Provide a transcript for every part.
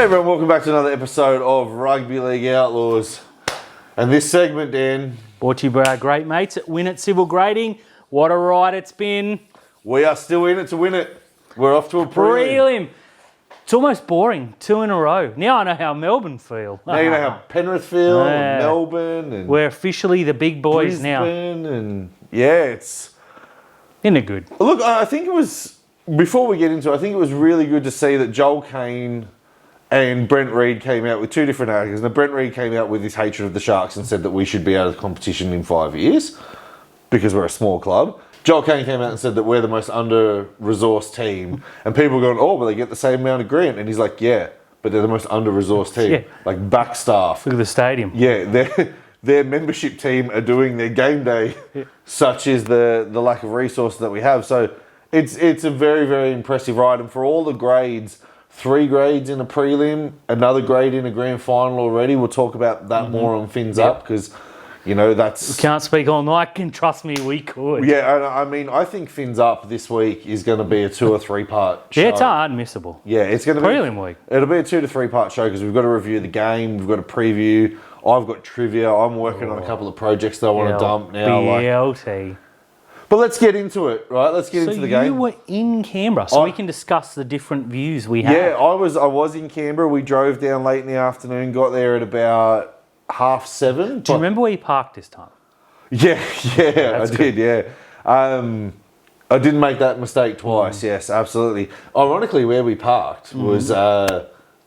Hey everyone, welcome back to another episode of Rugby League Outlaws. And this segment, Dan, brought to you by our great mates at Winnett Civil Grading. What a ride it's been. We are still in it to win it. We're off to a prelim. It's almost boring, 2 in a row. Now I know how Melbourne feel. Now you know how Penrith feel, and Melbourne. And we're officially the big boys Brisbane now. And yeah, it's... Isn't it good? Look, I think it was... Before we get into it, I think it was really good to see that Joel Kane and Brent Reid came out with two different articles. Now, Brent Reid came out with his hatred of the Sharks and said that we should be out of the competition in 5 years because we're a small club. Joel Kane came out and said that we're the most under-resourced team. And people were going, oh, but they get the same amount of grant. And he's like, yeah, but they're the most under-resourced team. Yeah. Like, back staff. Look at the stadium. Yeah, their membership team are doing their game day, such is the lack of resources that we have. So it's a very, very impressive ride. And for all the grades... 3 grades in a prelim, another grade in a grand final already. We'll talk about that more on Fins Up because, you know, that's... We can't speak all night, and trust me, we could. Yeah, I mean, I think Fins Up this week is going to be a 2 or 3 part show. Yeah, it's unmissable. Yeah, it's going to be... Prelim week. It'll be a 2 to 3 part show because we've got to review the game, we've got to preview. I've got trivia. I'm working on a couple of projects that I want to dump now. BLT. But let's get into it, right? Let's get into the game. So you were in Canberra, so we can discuss the different views we have. Yeah, I was in Canberra. We drove down late in the afternoon, got there at about 7:30. Do you remember where you parked this time? Yeah, I did, yeah. I didn't make that mistake twice, yes, absolutely. Ironically, where we parked was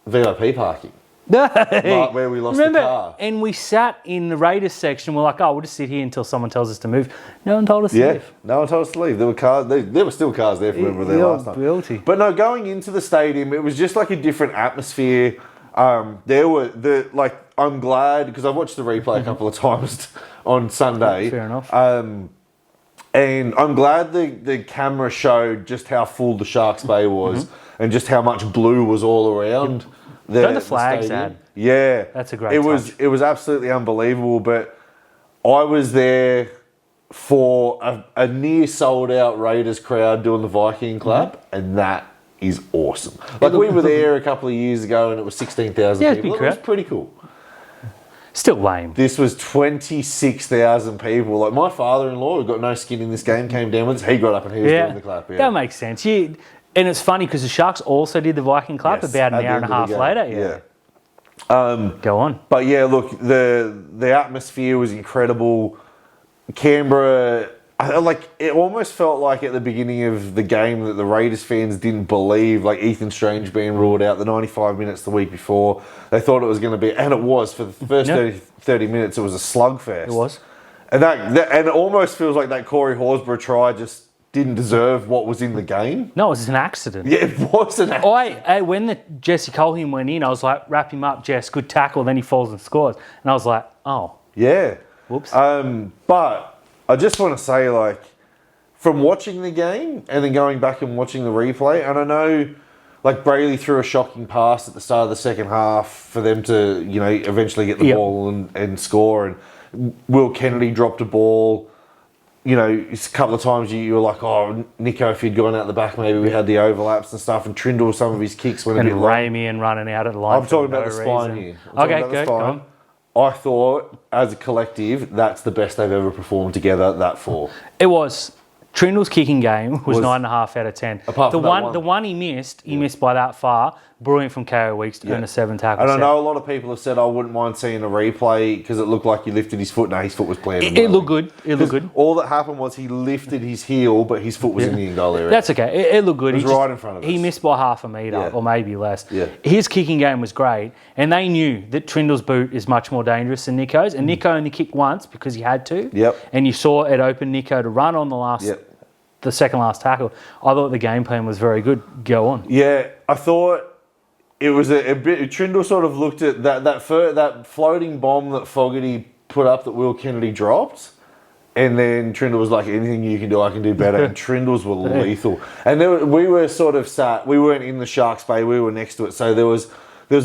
VIP parking. Like where we lost the car. And we sat in the Raiders section. We're like, oh, we'll just sit here until someone tells us to move. No one told us to leave. No one told us to leave. There were cars. There were still cars there from when we were there last time. Guilty. But no, going into the stadium, it was just like a different atmosphere. There were I'm glad because I've watched the replay a couple of times on Sunday. Fair enough. And I'm glad the camera showed just how full the Sharks Bay was and just how much blue was all around. The flags ad. Yeah. That's a great touch. It was absolutely unbelievable, but I was there for a near sold out Raiders crowd doing the Viking clap, and that is awesome. Like we were there a couple of years ago and it was 16,000 people. It was pretty cool. Still lame. This was 26,000 people. Like my father-in-law, who got no skin in this game, came down with us. He got up and he was doing the clap. Yeah. That makes sense. And it's funny because the Sharks also did the Viking clap about an hour and a half later. Yeah. Go on. But yeah, look, the atmosphere was incredible. Canberra, it almost felt like at the beginning of the game that the Raiders fans didn't believe, like Ethan Strange being ruled out the 95 minutes the week before. They thought it was going to be, and it was, for the first 30 minutes, it was a slugfest. It was. And and it almost feels like that Corey Horsburgh try just didn't deserve what was in the game. No, it was an accident. Yeah, it was an accident. When the Jesse Coleham went in, I was like, wrap him up, Jess, good tackle. Then he falls and scores. And I was like, oh. Yeah. Whoops. But I just want to say, like, from watching the game and then going back and watching the replay, and I know, like, Brayley threw a shocking pass at the start of the second half for them to, you know, eventually get the ball and score. And Will Kennedy dropped a ball. You know, a couple of times you were like, oh, Nico, if you'd gone out the back, maybe we had the overlaps and stuff. And Trindle, some of his kicks went a bit long. And Ramian running out at the line. I'm talking about the spine here. Okay, good. Go on. I thought, as a collective, that's the best they've ever performed together, that 4. It was. Trindle's kicking game was 9.5 out of 10. Apart from the one he missed by that far. Brilliant from KO Weeks to earn a 7 tackle. And I know a lot of people have said I wouldn't mind seeing a replay because it looked like he lifted his foot. No, his foot was planted. It looked good. It looked good. All that happened was he lifted his heel, but his foot was in the in-goal area. That's okay. It looked good. It was right in front of us. He missed by half a metre or maybe less. Yeah. His kicking game was great, and they knew that Trindle's boot is much more dangerous than Nico's. And Nico only kicked once because he had to. Yep. And you saw it open Nico to run on the second last tackle. I thought the game plan was very good. Go on. Yeah, I thought it was a bit. Trindle sort of looked at that floating bomb that Fogarty put up that Will Kennedy dropped, and then Trindle was like, anything you can do, I can do better. And Trindles were lethal. And we were sort of sat. We weren't in the Sharks Bay. We were next to it, so there was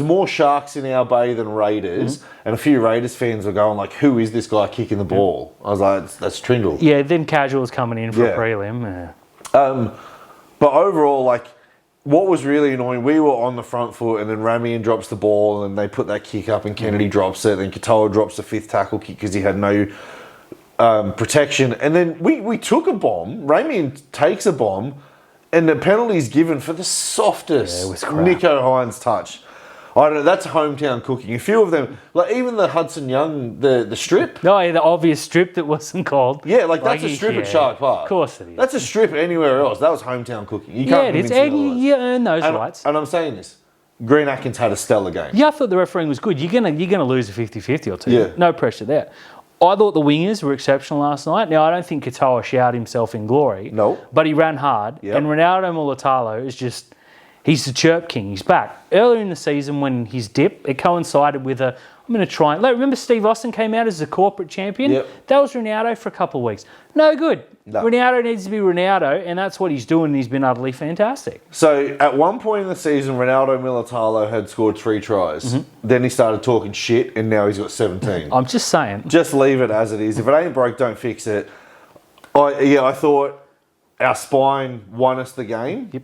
more Sharks in our bay than Raiders, and a few Raiders fans were going like, who is this guy kicking the ball? I was like, that's Trindle. Yeah, then casuals coming in for a prelim. But overall, like, what was really annoying, we were on the front foot, and then Ramian drops the ball, and they put that kick up, and Kennedy drops it, and Katoa drops the 5th tackle kick because he had no protection. And then we took a bomb. Ramian takes a bomb, and the penalty's given for the softest Nico Hines touch. I don't know, that's hometown cooking. A few of them, like even the Hudson Young, the strip. No, yeah, the obvious strip that wasn't called. Yeah, like that's a strip at Shark Park. Of course it is. That's a strip anywhere else. That was hometown cooking. You can't it is. And you earn those rights. And I'm saying this. Green Atkins had a stellar game. Yeah, I thought the refereeing was good. You're gonna lose a 50-50 or two. Yeah. No pressure there. I thought the wingers were exceptional last night. Now, I don't think Katoa showered himself in glory. No. But he ran hard. Yep. And Ronaldo Mulatalo is just... He's the chirp king. He's back. Earlier in the season when his dip, it coincided with I'm going to try... Remember Steve Austin came out as a corporate champion? Yep. That was Ronaldo for a couple of weeks. No good. No. Ronaldo needs to be Ronaldo, and that's what he's doing, and he's been utterly fantastic. So, at one point in the season, Ronaldo Mulatalo had scored 3 tries. Mm-hmm. Then he started talking shit, and now he's got 17. I'm just saying. Just leave it as it is. If it ain't broke, don't fix it. I thought our spine won us the game. Yep.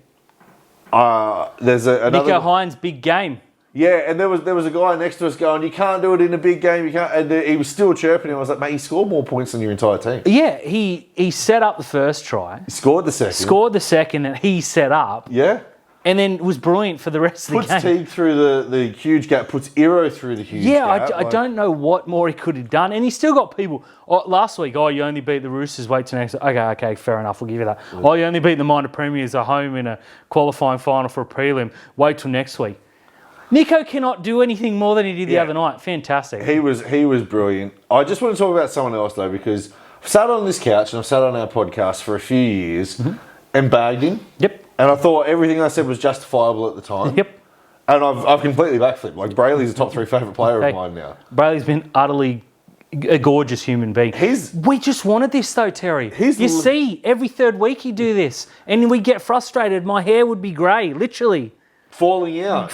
There's another... Nico Hines, big game. Yeah, and there was a guy next to us going, you can't do it in a big game, you can't, and he was still chirping him. I was like, mate, he scored more points than your entire team. Yeah, he set up the first try. He scored the second. And he set up. Yeah. And then was brilliant for the rest of the game. Puts Teague through the huge gap, puts Iro through the huge gap. Yeah, I don't know what more he could have done. And he's still got people. Last week, you only beat the Roosters, wait till next week. Okay, fair enough, we'll give you that. Yeah. You only beat the minor premiers at home in a qualifying final for a prelim. Wait till next week. Nico cannot do anything more than he did the other night. Fantastic. He was brilliant. I just want to talk about someone else, though, because I've sat on this couch and I've sat on our podcast for a few years and bagged him. Yep. And I thought everything I said was justifiable at the time. Yep. And I've completely backflipped. Like, Brayley's a top 3 favourite player of mine now. Brayley's been utterly a gorgeous human being. We just wanted this, though, Terry. You see, every third week he'd do this. And we get frustrated. My hair would be grey, literally. Falling out.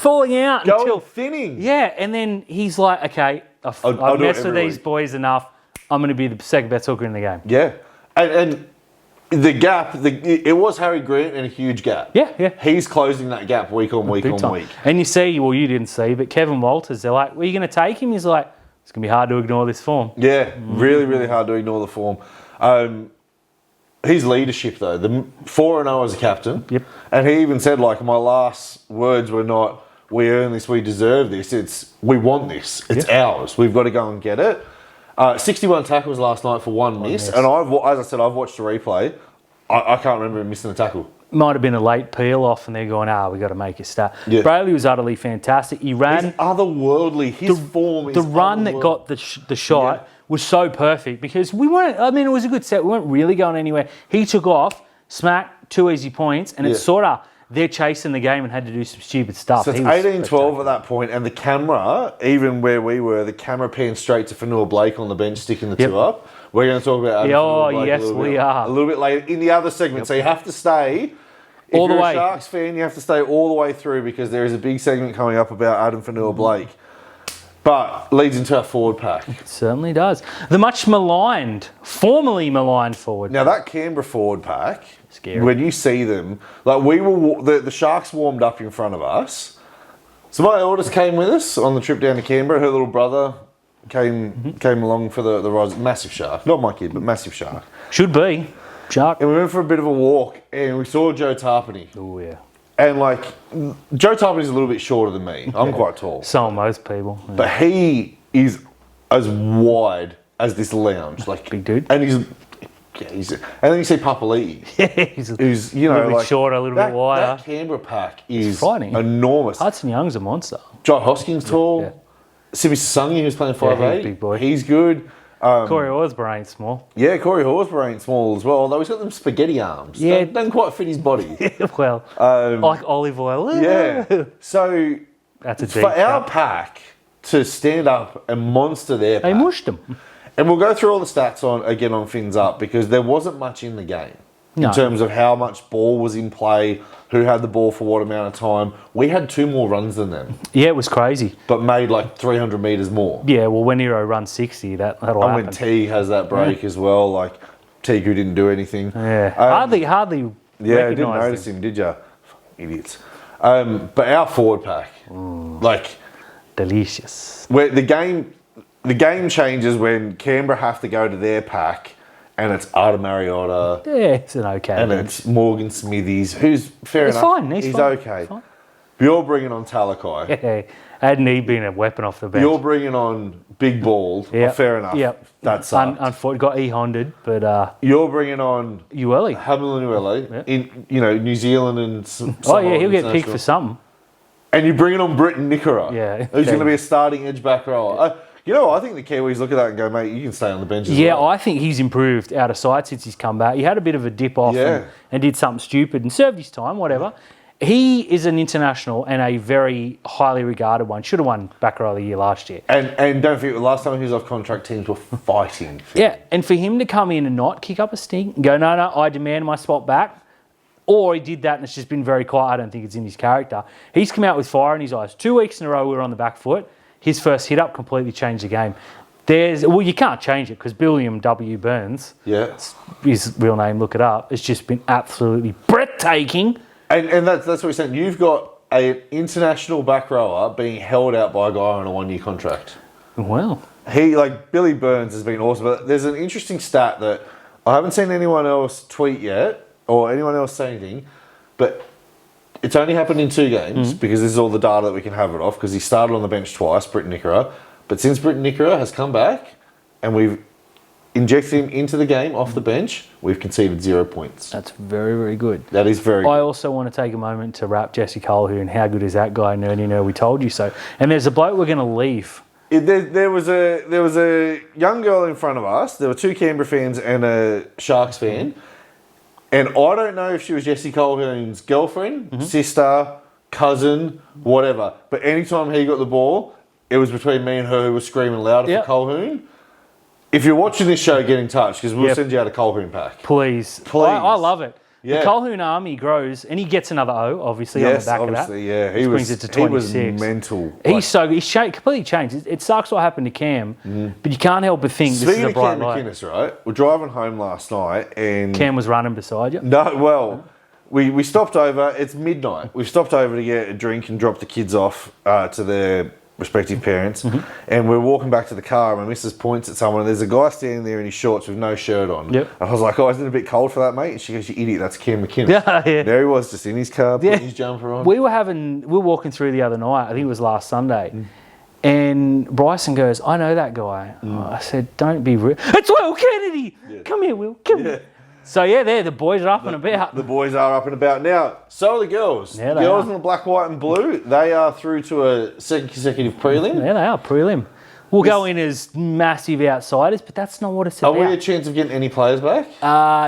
Until thinning. Yeah, and then he's like, okay, I've messed with these boys enough. I'm going to be the second best hooker in the game. Yeah. And the gap, it was Harry Grant and a huge gap. Yeah. He's closing that gap week on week. And you see, well, you didn't see, but Kevin Walters, they're like, were you going to take him? He's like, it's going to be hard to ignore this form. Yeah, really, really hard to ignore the form. His leadership, though, the 4-0 as a captain. Yep. And he even said, like, my last words were not, we earn this, we deserve this. It's, we want this. It's ours. We've got to go and get it. 61 tackles last night for one miss. And as I said, I've watched the replay. I can't remember him missing a tackle. Might have been a late peel off and they're going, we got to make a start. Yeah. Brayley was utterly fantastic. He ran... He's otherworldly. His form is the run that got the shot was so perfect because we weren't... I mean, it was a good set. We weren't really going anywhere. He took off, smack, 2 easy points, and it's sort of... They're chasing the game and had to do some stupid stuff. So it's 18-12 at that point, and the camera, even where we were, the camera panned straight to Fanua Blake on the bench, sticking the 2 up. We're going to talk about Adam Fanua Blake we are. A little bit later in the other segment. So you have to stay... If all the you're way. a Sharks fan, you have to stay all the way through because there is a big segment coming up about Adam Fanua Blake. But leads into our forward pack. It certainly does. The much maligned, formerly maligned forward Now that Canberra forward pack, scary. When you see them, like the Sharks warmed up in front of us. So my eldest came with us on the trip down to Canberra. Her little brother came along for the rise. Massive Shark. Not my kid, but massive Shark. Should be. Shark. And we went for a bit of a walk and we saw Joe Tarpany. Oh, yeah. And like, Joe Tarpany's a little bit shorter than me. I'm quite tall. So are most people. Yeah. But he is as wide as this lounge. Like, big dude. And and then you see Papali'i. Yeah, he's a little bit shorter, a little bit wider. That Canberra pack is frightening. Enormous. Hudson Young's a monster. John Hoskins tall. Yeah. Simi Sasangi, who's playing 5'8". He's a big boy. He's good. Corey Horsburgh ain't small. Yeah, Corey Horsburgh ain't small as well, although he's got them spaghetti arms. Yeah. Don't quite fit his body. Well, like olive oil. Yeah. So that's a deep for our pack to stand up and monster their pack. They mushed them. And we'll go through all the stats on Fins Up because there wasn't much in the game. In terms of how much ball was in play, who had the ball for what amount of time. We had 2 more runs than them. Yeah, it was crazy. But made like 300 metres more. Yeah, well, when Hero runs 60, that'll happen. And when T has that break as well, like T who didn't do anything. Yeah, hardly yeah, I didn't notice him, did you? Idiots. But our forward pack, like Delicious. where the game changes when Canberra have to go to their pack, and it's Arda Mariota. Yeah, it's an okay. And bench. it's Morgan Smithies, who's fair He's enough. fine. He's fine. Okay. Fine. But you're bringing on Talakai. Yeah, hadn't he been a weapon off the bench? You're bringing on Big Ball. Yep. Oh, fair enough. Yep. That sucked. Unfortunately, got E-Honded, but You're bringing on Ueli. Hamlin Uele Yep. in New Zealand and some Oh yeah, he'll get picked international. for something. And you're bringing on Britton Nickera. Yeah. Who's going to be a starting edge back rower. You know, I think the Kiwis look at that and go, mate, you can stay on the bench as Yeah, well. I think he's improved out of sight since he's come back. He had a bit of a dip off Yeah. and did something stupid and served his time, whatever. He is an international and a very highly regarded one. Should have won back row of the year last year. And don't forget, the last time he was off contract, teams were fighting. Yeah, and for him to come in and not kick up a stink and go, no, I demand my spot back, or he did that and it's just been very quiet. I don't think it's in his character. He's come out with fire in his eyes. 2 weeks in a row we were on the back foot. His first hit up completely changed the game. You can't change it because William W. Burns, Yeah. his real name, look it up, it's just been absolutely breathtaking. And that's what we're saying. You've got an international back rower being held out by a guy on a 1-year contract. Well, Billy Burns has been awesome. But there's an interesting stat that I haven't seen anyone else tweet yet or anyone else say anything, but it's only happened in 2 games because this is all the data that we can have it off because he started on the bench twice, Britton Nickera. But since Britton Nickera has come back and we've injected him into the game off the bench, we've conceded 0 points. that's very, very good. That is very I good. also want to take a moment to rap Jesse Colquhoun. How good is that guy? Nerdy, we told you so. And there's a bloke we're going to leave. There was a young girl in front of us. There were 2 Canberra fans and a Sharks fan. And I don't know if she was Jesse Colquhoun's girlfriend, sister, cousin, whatever. But anytime he got the ball, it was between me and her who was screaming louder Yep. for Colquhoun. If you're watching this show, get in touch because we'll Yep. send you out a Colquhoun pack. Please. Please. I love it. Yeah. The Colquhoun army grows, and he gets another O, obviously, on the back of that. yeah. Which brings it to 26. He was mental. He's completely changed. It sucks what happened to Cam, but you can't help but think this is Speaking a of bright Cam light. McInnes, right? We're driving home last night and... Cam was running beside you. No, well, we stopped over. It's midnight. We've stopped over to get a drink and drop the kids off to their respective parents. And we're walking back to the car and my missus points at someone and there's a guy standing there in his shorts with no shirt on. Yep. And I was like, oh, isn't it a bit cold for that, mate? And she goes, you idiot, that's Cam McInnes. Yeah. There he was, just in his car, putting his jumper on. We were walking through the other night, I think it was last Sunday, and Bryson goes, I know that guy. I said, don't be rude. It's Will Kennedy! Yeah. Come here, Will, come here. So yeah, the boys are up and about. The boys are up and about. Now, so are the girls. Yeah, they girls are. in the black, white and blue, they are through to a second consecutive prelim. Yeah, they are, prelim. We'll go in as massive outsiders, but that's not what it's Are about. we a chance of getting any players back?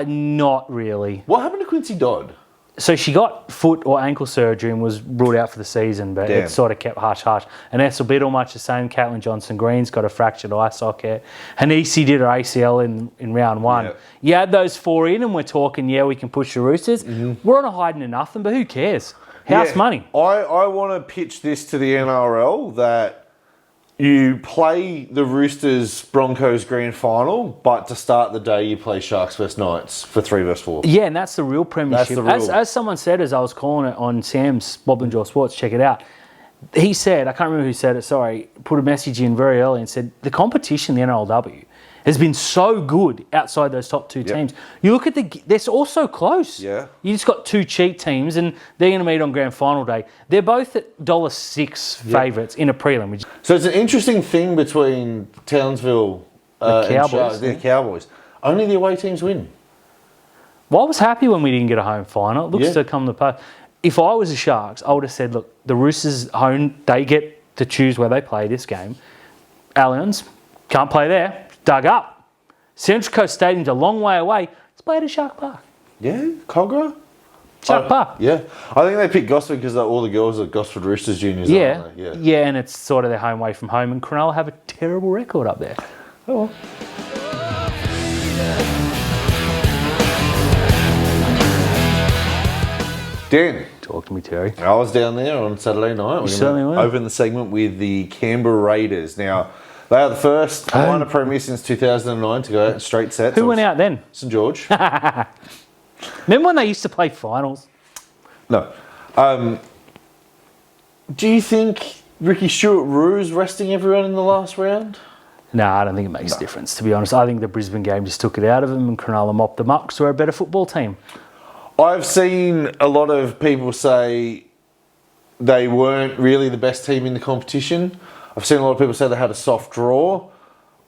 Not really. What happened to Quincy Dodd? So she got foot or ankle surgery and was ruled out for the season, but Damn. it sort of kept hush-hush. And Essel Biddle, much the same. Caitlin Johnson-Green's got a fractured eye socket. Hanisi did her ACL in round 1. Yep. You add those 4 in and we're talking, yeah, we can push the Roosters. We're on a hiding to nothing, but who cares? House Yeah, money. I want to pitch this to the NRL that you play the Roosters Broncos grand final, but to start the day you play Sharks vs Knights for 3 vs 4. Yeah, and that's the real premiership. That's the real. As someone said, as I was calling it on Sam's Bob and Jaw Sports, check it out. He said, I can't remember who said it, sorry, put a message in very early and said, the competition in the NRLW has been so good outside those top 2 teams. You look at they're all so close. Yeah. You just got 2 cheat teams and they're going to meet on grand final day. They're both at $6 favourites in a prelim. Which, So it's an interesting thing between Townsville and Cowboys, Sharks. yeah. The Cowboys. Only the away teams win. well, I was happy when we didn't get a home final. It looks to come the pass. If I was the Sharks, I would have said, look, the Roosters home, they get to choose where they play this game. Allianz, can't play there. Dug up. Central Coast Stadium's a long way away. Let's play at Shark Park. Yeah, Cogra? Shark Park. Yeah. I think they picked Gosford because all the girls are Gosford Roosters juniors, Yeah. aren't they? Yeah, and it's sort of their home away from home. And Cronulla have a terrible record up there. Oh, well. Dan, Talk to me, Terry. I was down there on Saturday night. We're certainly going were. to open the segment with the Canberra Raiders. Now, they are the first minor premier since 2009 to go out in straight sets. Who went out then? St George. Remember when they used to play finals? No. Do you think Ricky Stewart-Roo's resting everyone in the last round? No, I don't think it makes a difference, to be honest. I think the Brisbane game just took it out of them and Cronulla mopped them up because we're a better football team. I've seen a lot of people say they weren't really the best team in the competition. I've seen a lot of people say they had a soft draw.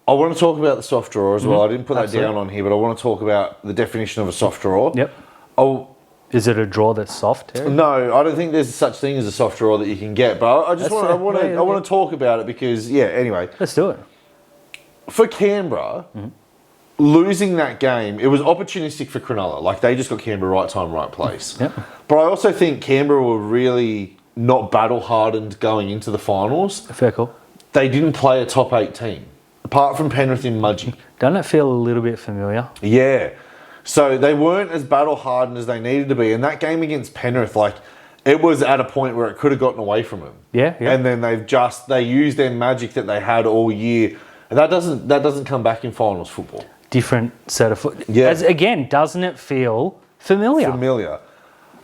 I want to talk about the soft draw as well. I didn't put that down on here, but I want to talk about the definition of a soft draw. Yep. Is it a draw that's soft, Terry? No, I don't think there's such thing as a soft draw that you can get. But I want to talk about it because anyway. Let's do it. For Canberra, losing that game, it was opportunistic for Cronulla. Like, they just got Canberra right time, right place. Yep. But I also think Canberra were really not battle-hardened going into the finals. Fair call. They didn't play a top 8 team, apart from Penrith and Mudgee. Doesn't it feel a little bit familiar? Yeah. So they weren't as battle-hardened as they needed to be. And that game against Penrith, like, it was at a point where it could have gotten away from them. Yeah. And then they used their magic that they had all year. And that doesn't come back in finals football. Different set of foot. Yeah. Again, doesn't it feel familiar?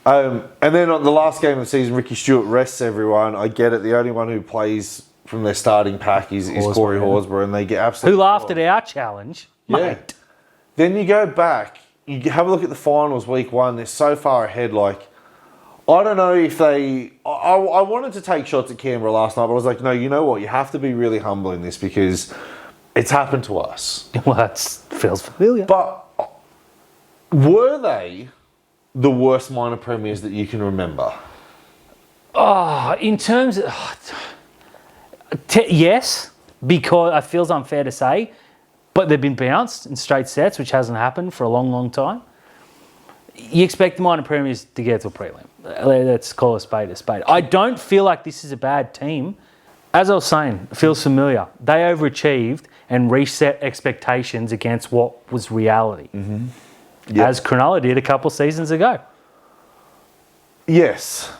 And then on the last game of the season, Ricky Stewart rests everyone. I get it. The only one who plays from their starting pack is Corey Horsburgh, and they get absolutely... Who laughed at our challenge, mate. Yeah. Then you go back, you have a look at the finals week 1. They're so far ahead, like... I don't know if they... I wanted to take shots at Canberra last night, but I was like, no, you know what? You have to be really humble in this because it's happened to us. Well, that feels familiar. But were they the worst minor premiers that you can remember? Oh, in terms of... yes, because it feels unfair to say, but they've been bounced in straight sets, which hasn't happened for a long, long time. You expect the minor premiers to get to a prelim. Let's call a spade a spade. I don't feel like this is a bad team. As I was saying, it feels familiar. They overachieved and reset expectations against what was reality. Yep. As Cronulla did a couple seasons ago. Yes.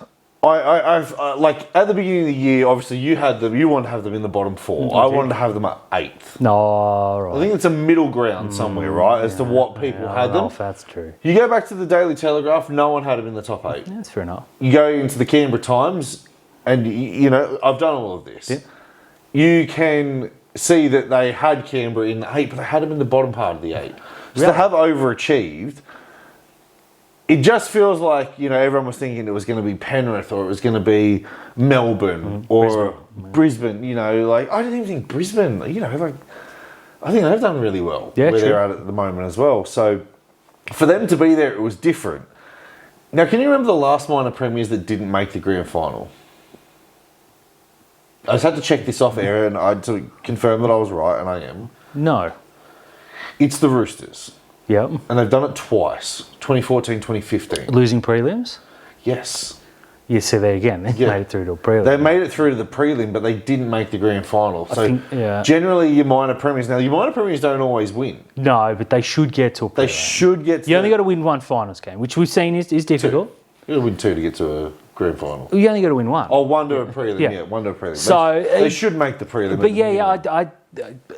I've like at the beginning of the year, obviously you wanted to have them in the bottom 4. I wanted to have them at 8th. No, right. I think it's a middle ground somewhere, right, as to what people had them. I don't know if that's true. You go back to the Daily Telegraph, no one had them in the top 8. Yeah, that's fair enough. You go into the Canberra Times, and you know, I've done all of this. Yeah. You can see that they had Canberra in the 8, but they had them in the bottom part of the 8. So to have overachieved, it just feels like, you know, everyone was thinking it was going to be Penrith or it was going to be Melbourne or Brisbane, you know, like, I didn't even think Brisbane, you know, like, I think they've done really well where they're at the moment as well. So for them to be there, it was different. Now, can you remember the last minor premiers that didn't make the grand final? I just had to check this off air and I had to confirm that I was right, and I am. No. It's the Roosters. Yep. And they've done it twice, 2014, 2015. Losing prelims? Yes. You see there again, they made it through to a prelim. They made it through to the prelim, but they didn't make the grand final. So generally your minor premiers, now your minor premiers don't always win. No, but they should get to a prelim. They should get to You only got to win one finals game, which we've seen is difficult. You got to win 2 to get to a grand final. You only got to win one. Oh, 1 to a prelim, 1 to a prelim. So they should make the prelim. But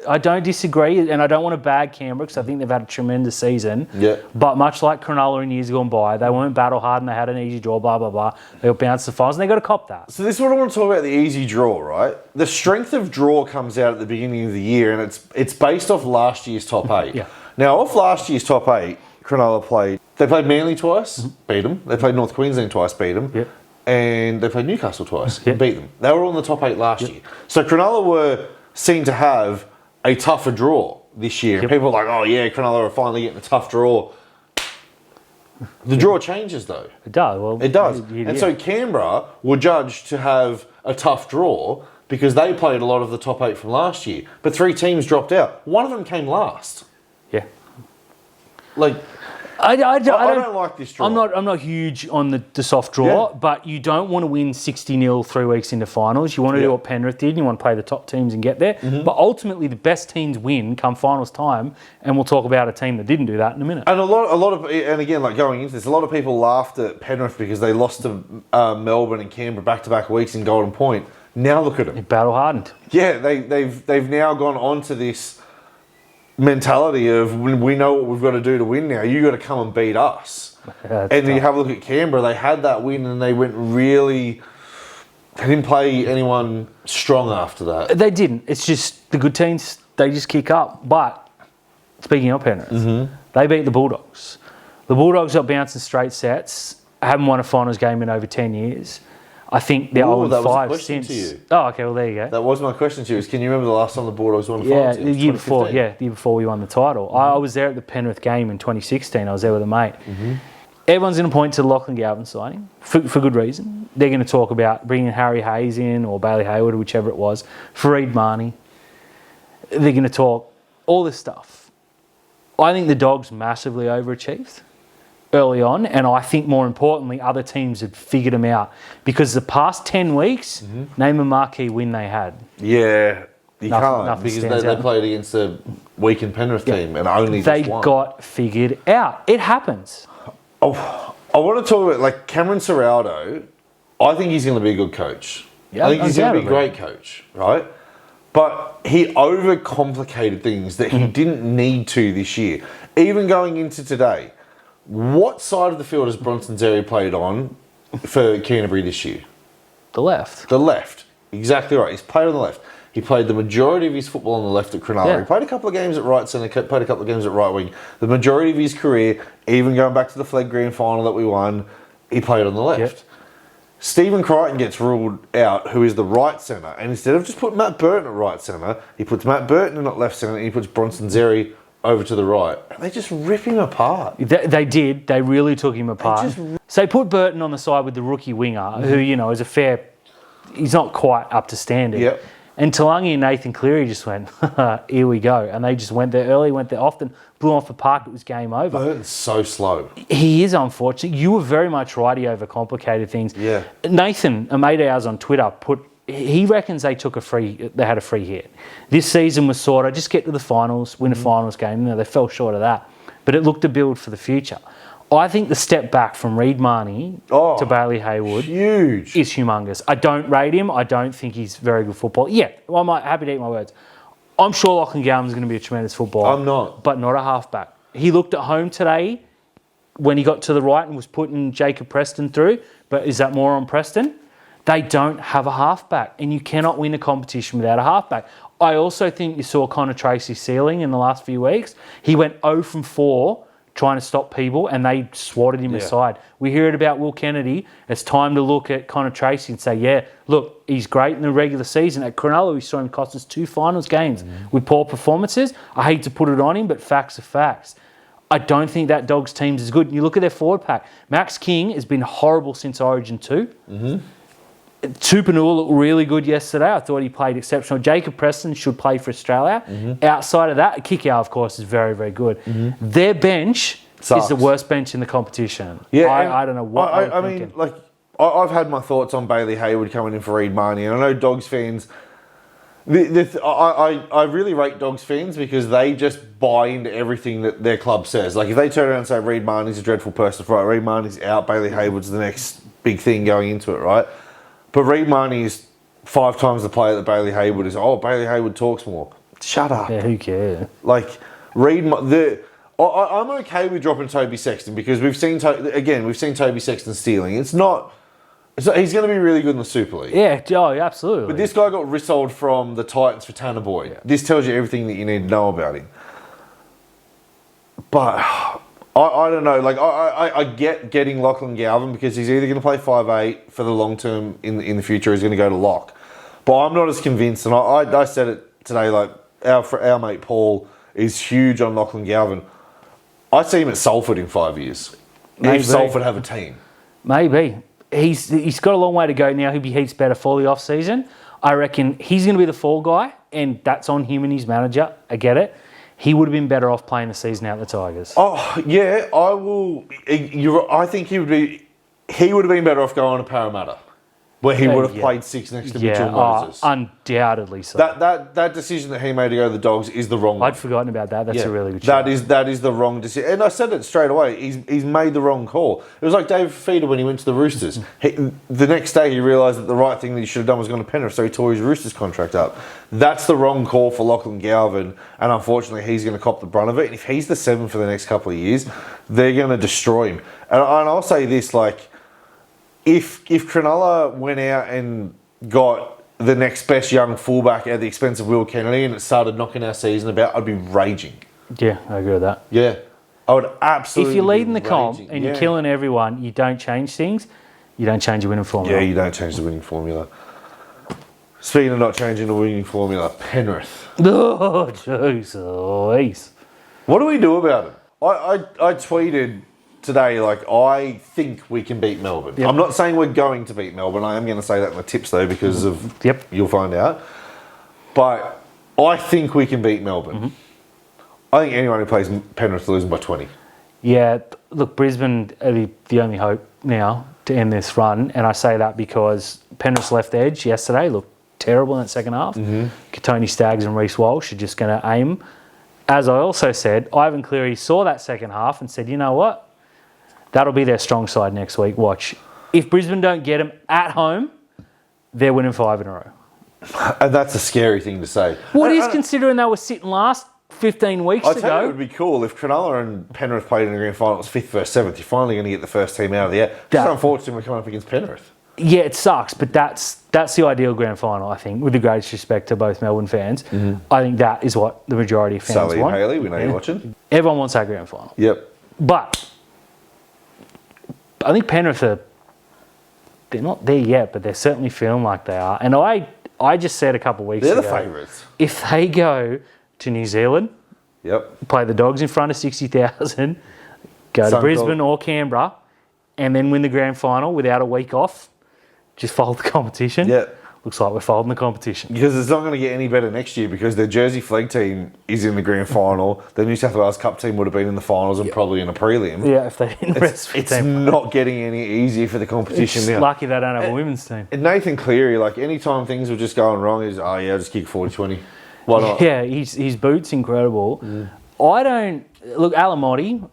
I don't disagree, and I don't want to bag Canberra because I think they've had a tremendous season. Yeah. But much like Cronulla in years gone by, they weren't battle hardened. They had an easy draw. Blah blah blah. They got bounced to the finals, and they got to cop that. So this is what I want to talk about: the easy draw, right? The strength of draw comes out at the beginning of the year, and it's based off last year's top 8. Yeah. Now, off last year's top 8, Cronulla played. They played Manly twice, beat them. They played North Queensland twice, beat them. Yep. And they played Newcastle twice, beat them. They were all in the top 8 last year. So Cronulla were seen to have a tougher draw this year. And people are like, oh yeah, Cronulla are finally getting a tough draw. The draw changes though. It does. Well, it does. And so Canberra were judged to have a tough draw because they played a lot of the top 8 from last year. But 3 teams dropped out. One of them came last. Yeah. Like... I don't like this draw. I'm not huge on the soft draw, but you don't want to win 60-0 3 weeks into finals. You want to do what Penrith did, and you want to play the top teams and get there. But ultimately, the best teams win come finals time, and we'll talk about a team that didn't do that in a minute. And a lot of, and again, like going into this, a lot of people laughed at Penrith because they lost to Melbourne and Canberra back-to-back weeks in Golden Point. Now look at them. They're battle hardened. Yeah, they've now gone on to this mentality of we know what we've got to do to win now. You got to come and beat us. And then you have a look at Canberra. They had that win and they went really They didn't play anyone strong after that. They didn't. It's just the good teams, they just kick up. But speaking of Penrith, they beat the Bulldogs. The Bulldogs got bouncing straight sets. Haven't won a finals game in over 10 years. I think they're 0-5 since. To you. Oh, okay. Well, there you go. That was my question to you. Is can you remember the last time the Bulldogs won a finals? Yeah, the year before. Yeah, the year before we won the title. I was there at the Penrith game in 2016. I was there with a mate. Everyone's going to point to the Lachlan Galvin signing for good reason. They're going to talk about bringing Harry Hayes in or Bailey Hayward, whichever it was, Fareed Marnie. They're going to talk all this stuff. I think the Dogs massively overachieved early on, and I think more importantly, other teams had figured them out because the past 10 weeks, name a marquee win they had. Yeah, you can't nothing because they played against a weakened Penrith team and only they just won. got figured out. It happens. Oh, I want to talk about like Cameron Ciraldo. I think he's going to be a good coach. Yeah, I think he's going to be a undoubtedly. great coach, right? But he overcomplicated things that he didn't need to this year. Even going into today, what side of the field has Bronson Xerri played on for Canterbury this year? The left. The left. Exactly right. He's played on the left. He played the majority of his football on the left at Cronulla. Yeah. He played a couple of games at right centre, played a couple of games at right wing. The majority of his career, even going back to the Flegg Grand Final that we won, he played on the left. Yep. Stephen Crichton gets ruled out, who is the right centre, and instead of just putting Matt Burton at right centre, he puts Matt Burton in at left centre and he puts Bronson Xerri over to the right. And they just rip him apart. They did. They really took him apart. So they put Burton on the side with the rookie winger, who, you know, is a fair... He's not quite up to standard. Yep. And Talangi and Nathan Cleary just went, here we go. And they just went there early, went there often, blew off the park, it was game over. Burton's so slow. He is, unfortunate. You were very much right, he overcomplicated things. Yeah. Nathan, a mate of ours on Twitter, he reckons they had a free hit. This season was sort of just get to the finals, win a finals game. You know, they fell short of that. But it looked to build for the future. I think the step back from Reed Marnie to Bailey Hayward Huge. is humongous. I don't rate him. I don't think he's very good football. Yeah, well, I'm happy to eat my words. I'm sure Lachlan Galvin's going to be a tremendous footballer. I'm not. But not a halfback. He looked at home today when he got to the right and was putting Jacob Preston through. But is that more on Preston? They don't have a halfback, and you cannot win a competition without a halfback. I also think you saw Connor Tracy's ceiling in the last few weeks. He went 0 from 4 trying to stop people, and they swatted him aside. We hear it about Will Kennedy. It's time to look at Connor Tracy and say, yeah, look, he's great in the regular season. At Cronulla, we saw him cost us 2 finals games with poor performances. I hate to put it on him, but facts are facts. I don't think that Dogs team is good. You look at their forward pack. Max King has been horrible since Origin 2. Tupanua looked really good yesterday. I thought he played exceptional. Jacob Preston should play for Australia. Outside of that, Kikau, of course, is very, very good. Their bench is the worst bench in the competition. Yeah, I don't know what I mean, like, I've had my thoughts on Bailey Hayward coming in for Reed Marnie, and I know Dogs fans... I really rate Dogs fans because they just buy into everything that their club says. Like, if they turn around and say Reed Marnie's a dreadful person, right, Reed Marnie's out, Bailey Hayward's the next big thing going into it, right? But Reed Marnie is 5 times the player that Bailey Hayward is. Oh, Bailey Hayward talks more. Shut up. Yeah, who cares? Like, I'm okay with dropping Toby Sexton because we've seen Toby Sexton stealing. He's going to be really good in the Super League. Yeah, absolutely. But this guy got rissoled from the Titans for Tanner Boyd. Yeah. This tells you everything that you need to know about him. But... I don't know. Like I get getting Lachlan Galvin because he's either going to play 5'8" for the long term in the future, or he's going to go to lock. But I'm not as convinced. And I said it today. Like our mate Paul is huge on Lachlan Galvin. I see him at Salford in 5 years. Maybe. If Salford have a team, maybe he's got a long way to go now. He'll be heaps better for the off season. I reckon he's going to be the fall guy, and that's on him and his manager. I get it. He would have been better off playing the season out the Tigers. Oh, yeah, I will. I think he would have been better off going to Parramatta, where he would have played 6 next to Mitchell Moses. Undoubtedly so. That decision that he made to go to the Dogs is the wrong one. I'd forgotten about that. That's a really good shout. That is the wrong decision. And I said it straight away. He's made the wrong call. It was like David Fifita when he went to the Roosters. The next day he realised that the right thing that he should have done was going to Penrith, so he tore his Roosters contract up. That's the wrong call for Lachlan Galvin, and unfortunately he's going to cop the brunt of it. And if he's the 7 for the next couple of years, they're going to destroy him. And I'll say this, like, if Cronulla went out and got the next best young fullback at the expense of Will Kennedy and it started knocking our season about, I'd be raging. Yeah, I agree with that. Yeah. I would absolutely If you're leading the be comp raging. and you're killing everyone, you don't change things, you don't change your winning formula. Yeah, you don't change the winning formula. Speaking of not changing the winning formula, Penrith. Oh, jeez. What do we do about it? I tweeted today, like, I think we can beat Melbourne. Yep. I'm not saying we're going to beat Melbourne. I am going to say that in the tips, though, because of... Yep. You'll find out. But I think we can beat Melbourne. I think anyone who plays Penrith loses by 20. Yeah, look, Brisbane are the only hope now to end this run, and I say that because Penrith's left edge yesterday looked terrible in that second half. Tony Staggs and Reece Walsh are just going to aim. As I also said, Ivan Cleary saw that second half and said, you know what? That'll be their strong side next week. Watch. If Brisbane don't get them at home, they're winning 5 in a row. And that's a scary thing to say. What is considering they were sitting last 15 weeks I tell you, ago? it would be cool if Cronulla and Penrith played in the grand final. It was 5th versus 7th. You're finally going to get the first team out of the air. Just unfortunately, we're coming up against Penrith. Yeah, it sucks, but that's the ideal grand final, I think, with the greatest respect to both Melbourne fans. I think that is what the majority of fans Sully want. and Haley, we know you're watching. Everyone wants that grand final. Yep. But I think Penrith they're not there yet, but they're certainly feeling like they are. And I just said a couple of weeks ago, They're the favourites. If they go to New Zealand, play the Dogs in front of 60,000, go to Brisbane or Canberra, and then win the grand final without a week off, just fold the competition. Yeah. Looks like we're folding the competition. Because it's not going to get any better next year because their Jersey flag team is in the grand final. The New South Wales Cup team would have been in the finals and probably in a prelim. Yeah, if they didn't rest It's not getting any easier for the competition it's now. lucky they don't have a women's team. And Nathan Cleary, like, any time things were just going wrong, is, oh, yeah, I'll just kick 40-20. Why not? Yeah, his boot's incredible. I don't... Look, Alamotti,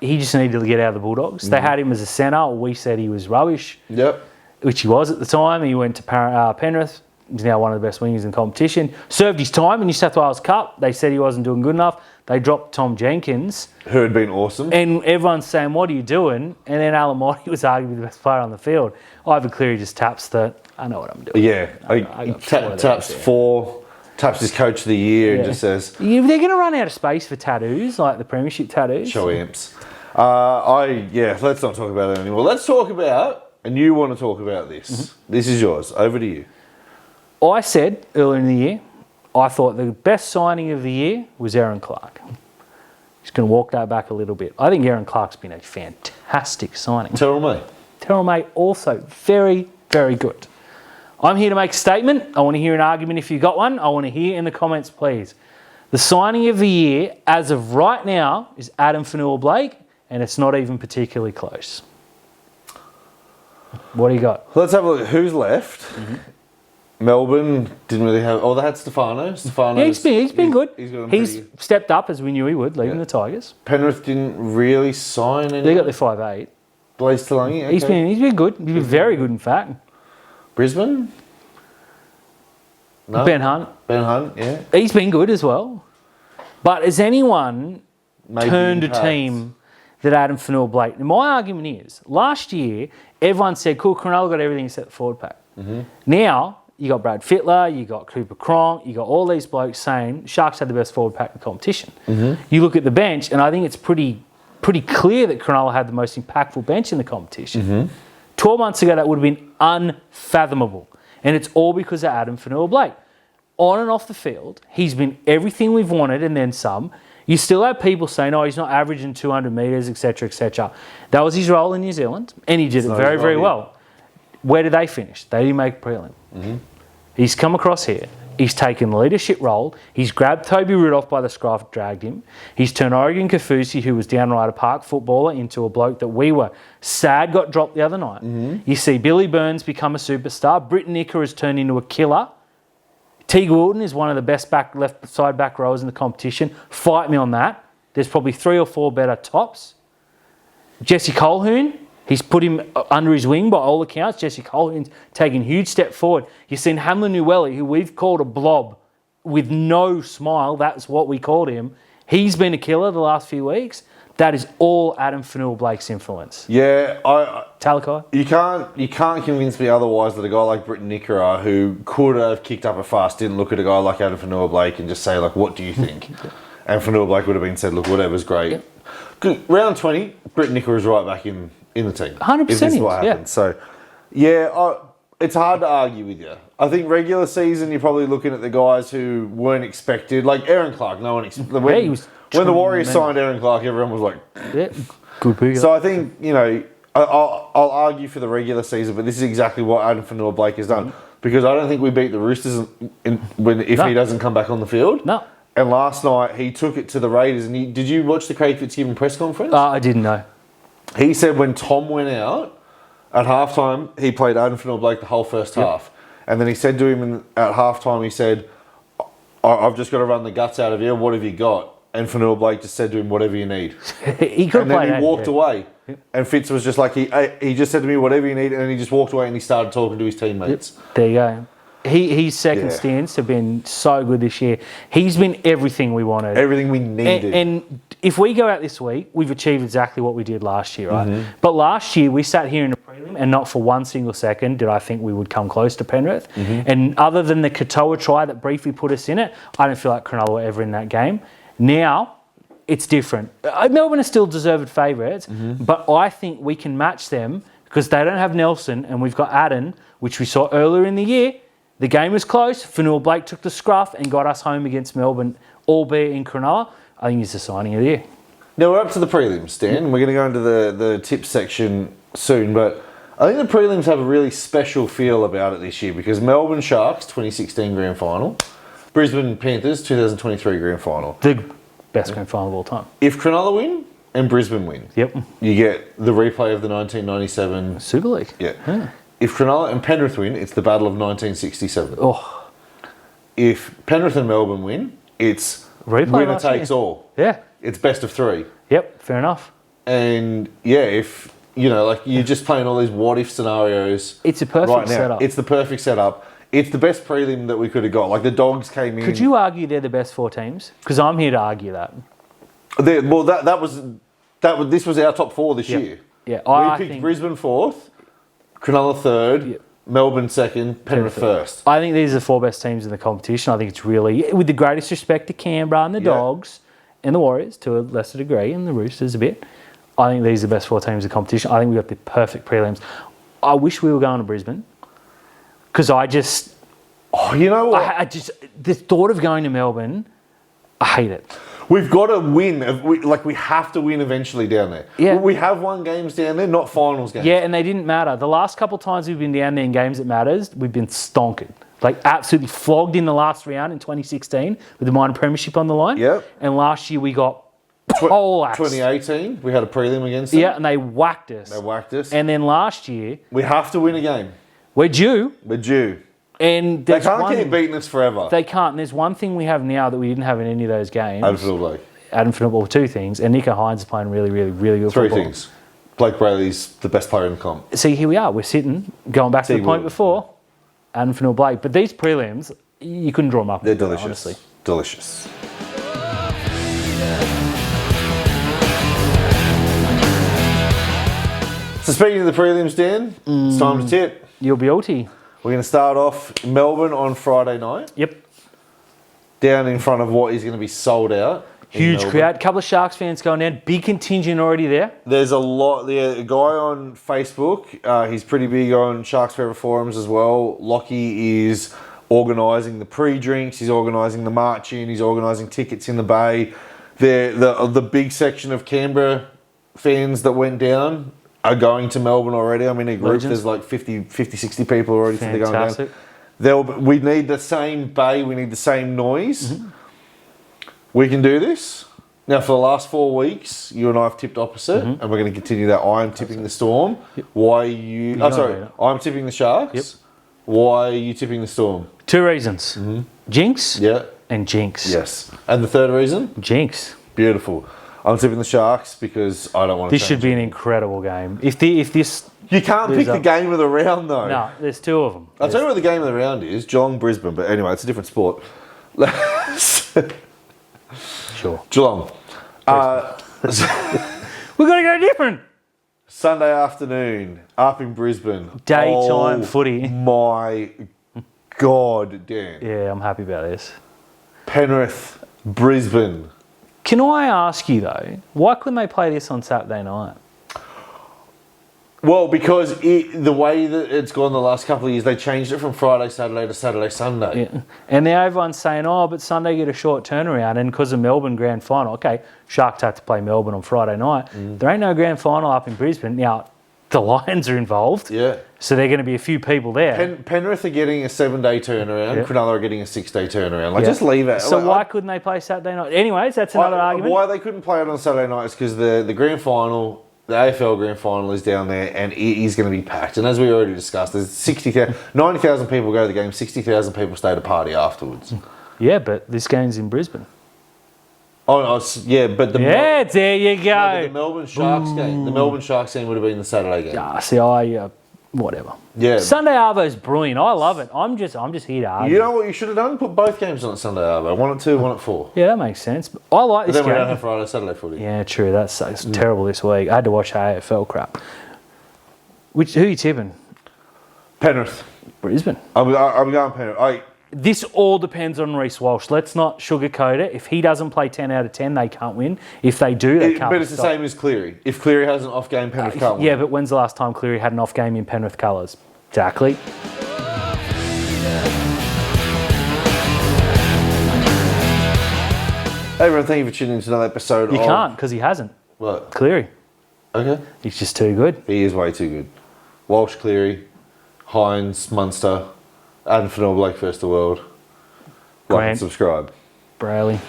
he just needed to get out of the Bulldogs. They had him as a centre. We said he was rubbish. Yep. Which he was at the time. He went to Penrith. He's now one of the best wingers in the competition. Served his time in New South Wales Cup. They said he wasn't doing good enough. They dropped Tom Jenkins. Who had been awesome. And everyone's saying, what are you doing? And then Alamotti was arguably the best player on the field. Ivan Cleary just taps I know what I'm doing. Yeah. He taps his coach of the year and just says... They're going to run out of space for tattoos, like the premiership tattoos. Show amps. Let's not talk about that anymore. Let's talk about... And you want to talk about this. This is yours. Over to you. I said earlier in the year, I thought the best signing of the year was Aaron Clark. Just going to walk that back a little bit. I think Aaron Clark's been a fantastic signing. Terrell May. Terrell May also very, very good. I'm here to make a statement. I want to hear an argument if you've got one. I want to hear in the comments, please. The signing of the year, as of right now, is Adam Fanua-Blake, and it's not even particularly close. What do you got? Let's have a look. Who's left? Melbourne didn't really have... Oh, they had Stefano. Yeah, he's been good. He's stepped up as we knew he would, leaving the Tigers. Penrith didn't really sign anyone. They got their 5'8". Blaise Talangi, okay. He's been good. He's been very good, in fact. Brisbane? No. Ben Hunt, yeah. he's been good as well. But has anyone turned a team that Adam Fanua-Blake? My argument is, last year, everyone said, cool, Cronulla got everything except the forward pack. Now, you got Brad Fittler, you got Cooper Cronk, you got all these blokes saying Sharks had the best forward pack in the competition. You look at the bench, and I think it's pretty clear that Cronulla had the most impactful bench in the competition. 12 months ago, that would have been unfathomable. And it's all because of Adam Fanua-Blake. On and off the field, he's been everything we've wanted and then some. You still have people saying, oh, he's not averaging 200 metres, etc., etc. That was his role in New Zealand, and he did it very, very well. Where did they finish? They didn't make prelim. He's come across here. He's taken the leadership role. He's grabbed Toby Rudolph by the scruff, dragged him. He's turned Oregon Kaufusi, who was downright a park footballer, into a bloke that we were sad got dropped the other night. You see Billy Burns become a superstar. Britton Nicker has turned into a killer. Teague Wilton is one of the best left side back rowers in the competition. Fight me on that. There's probably 3 or 4 better tops. Jesse Colquhoun, he's put him under his wing by all accounts. Jesse Colquhoun's taken a huge step forward. You've seen Hamlin Ueli, who we've called a blob with no smile. That's what we called him. He's been a killer the last few weeks. That is all Adam Fanua-Blake's influence. Yeah, Talakai? you can't convince me otherwise that a guy like Britton Nickera, who could have kicked up a fuss, didn't look at a guy like Adam Fanua-Blake and just say, like, what do you think? And Fanua-Blake would have been said, look, whatever's great. Yep. Good. Round 20, Britton Nickera is right back in the team. 100% If this is what yeah. happens. So, yeah, it's hard to argue with you. I think regular season, you're probably looking at the guys who weren't expected. Like Aaron Clark, no one expected. When the Warriors signed Aaron Clark, everyone was like... Yeah, good pick. So I think, I'll argue for the regular season, but this is exactly what Adam Fanua-Blake has done. Because I don't think we beat the Roosters if he doesn't come back on the field. No. And last night, he took it to the Raiders. And did you watch the Craig Fitzgibbon press conference? I didn't know. He said when Tom went out, at halftime, he played Adam Fanua-Blake the whole first half. And then he said to him at halftime, he said, I've just got to run the guts out of you. What have you got? And Fanua-Blake just said to him, whatever you need. He could and then he walked away. Yep. And Fitz was just like, he just said to me, whatever you need. And then he just walked away and he started talking to his teammates. Yep. There you go. His second stands have been so good this year. He's been everything we wanted. Everything we needed. And if we go out this week, we've achieved exactly what we did last year, right? Mm-hmm. But last year, we sat here in a prelim and not for one single second did I think we would come close to Penrith. Mm-hmm. And other than the Katoa try that briefly put us in it, I don't feel like Cronulla were ever in that game. Now, it's different. Melbourne are still deserved favourites, but I think we can match them because they don't have Nelson and we've got Adden, which we saw earlier in the year. The game was close. Fanua-Blake took the scruff and got us home against Melbourne, albeit in Cronulla. I think he's the signing of the year. Now, we're up to the prelims, Dan. We're going to go into the tips section soon, but I think the prelims have a really special feel about it this year because Melbourne Sharks, 2016 Grand Final, Brisbane Panthers, 2023 Grand Final. The best Grand Final of all time. If Cronulla win and Brisbane win, you get the replay of the 1997... Super League. Yeah. If Cronulla and Penrith win, it's the Battle of 1967. Oh. If Penrith and Melbourne win, it's replay winner takes all. Yeah. It's best of three. Yep, fair enough. And yeah, if, you're just playing all these what-if scenarios. It's a perfect setup. It's the perfect setup. It's the best prelim that we could have got. Like the Dogs came in. Could you argue they're the best four teams? Because I'm here to argue that. This was our top four this year. Yeah, we picked Brisbane fourth, Cronulla third, Melbourne second, Penrith first. I think these are the four best teams in the competition. I think it's really, with the greatest respect to Canberra and the Dogs and the Warriors to a lesser degree and the Roosters a bit. I think these are the best four teams in the competition. I think we've got the perfect prelims. I wish we were going to Brisbane because I just... Oh, you know what? The thought of going to Melbourne, I hate it. We've got to win. We have to win eventually down there. Yeah. We have won games down there, not finals games. Yeah, and they didn't matter. The last couple of times we've been down there in games that matters, we've been stonkered. Like absolutely flogged in the last round in 2016 with the minor premiership on the line. Yep. And last year we got poleaxed. 2018, we had a prelim against them. Yeah, and they whacked us. And then last year... We have to win a game. We're due. And they can't keep beating us forever. They can't. And there's one thing we have now that we didn't have in any of those games. Adam Fanua-Blake. Adam Fanua-Blake, two things. And Nico Hines is playing really, really, really good football. Three things. Blake Brayley's the best player in the comp. See, here we are. We're sitting, going back to the point before, Adam Fanua-Blake. But these prelims, you couldn't draw them up. They're delicious. Honestly. Delicious. So speaking of the prelims, Dan, it's time to tip. You'll be OT. We're going to start off Melbourne on Friday night. Yep. Down in front of what is going to be sold out. Huge crowd. Couple of Sharks fans going down. Big contingent already there. There's a lot there. A guy on Facebook, he's pretty big on Sharks Forever forums as well. Lockie is organising the pre-drinks. He's organising the march in. He's organising tickets in the bay. The big section of Canberra fans that went down are going to Melbourne already. I'm in a group. There's like 50, 60 people already. Fantastic. Going down. We need the same bay. We need the same noise. Mm-hmm. We can do this. Now, for the last 4 weeks, you and I have tipped opposite, and we're going to continue that. I am tipping the Storm. Yep. Why are you... I'm tipping the Sharks. Yep. Why are you tipping the Storm? Two reasons. Mm-hmm. Jinx and Jinx. Yes. And the third reason? Jinx. Beautiful. I'm tipping the Sharks because I don't want to. This should be an incredible game. If this, you can't pick the game of the round though. No, there's two of them. I'll tell you what the game of the round is: Geelong, Brisbane. But anyway, it's a different sport. Sure. Geelong. We've got to go different. Sunday afternoon, up in Brisbane. Daytime footy. My God, Dan. Yeah, I'm happy about this. Penrith, Brisbane. Can I ask you, though, why couldn't they play this on Saturday night? Well, because the way that it's gone the last couple of years, they changed it from Friday, Saturday to Saturday, Sunday. Yeah. And now everyone's saying, oh, but Sunday get a short turnaround. And because of Melbourne grand final, okay, Sharks had to play Melbourne on Friday night. There ain't no grand final up in Brisbane. Now, the Lions are involved. Yeah. So they're going to be a few people there. Penrith are getting a 7-day turnaround. Cronulla are getting a 6-day turnaround. Just leave it. So why couldn't they play Saturday night? Anyways, that's another argument. Why they couldn't play it on Saturday night is because the grand final... The AFL Grand Final is down there and it is going to be packed. And as we already discussed, there's 90,000 people go to the game, 60,000 people stay to party afterwards. Yeah, but this game's in Brisbane. Oh, no, yeah, but there you go. No, the Melbourne Sharks game. The Melbourne Sharks game would have been the Saturday game. Whatever. Yeah. Sunday Arvo's brilliant. I love it. I'm just here to argue. You know what you should have done? Put both games on at Sunday Arvo. 1 at 2, 1 at 4. Yeah, that makes sense. I like But this then we game. don't have Friday, Saturday footy. Yeah, true. That's terrible this week. I had to watch AFL crap. Who are you tipping? Penrith. Brisbane. I'm going Penrith. This all depends on Reece Walsh. Let's not sugarcoat it. If he doesn't play 10 out of 10, they can't win. If they do, they can't. But it's the same as Cleary. If Cleary has an off game, Penrith can't win. Yeah, but when's the last time Cleary had an off game in Penrith colours? Exactly. Hey everyone, thank you for tuning in to another episode You can't, because he hasn't. What? Cleary. Okay. He's just too good. He is way too good. Walsh, Cleary, Hines, Munster, Adam Fennell, Blake first the world. Like Grant. and subscribe. Brayley.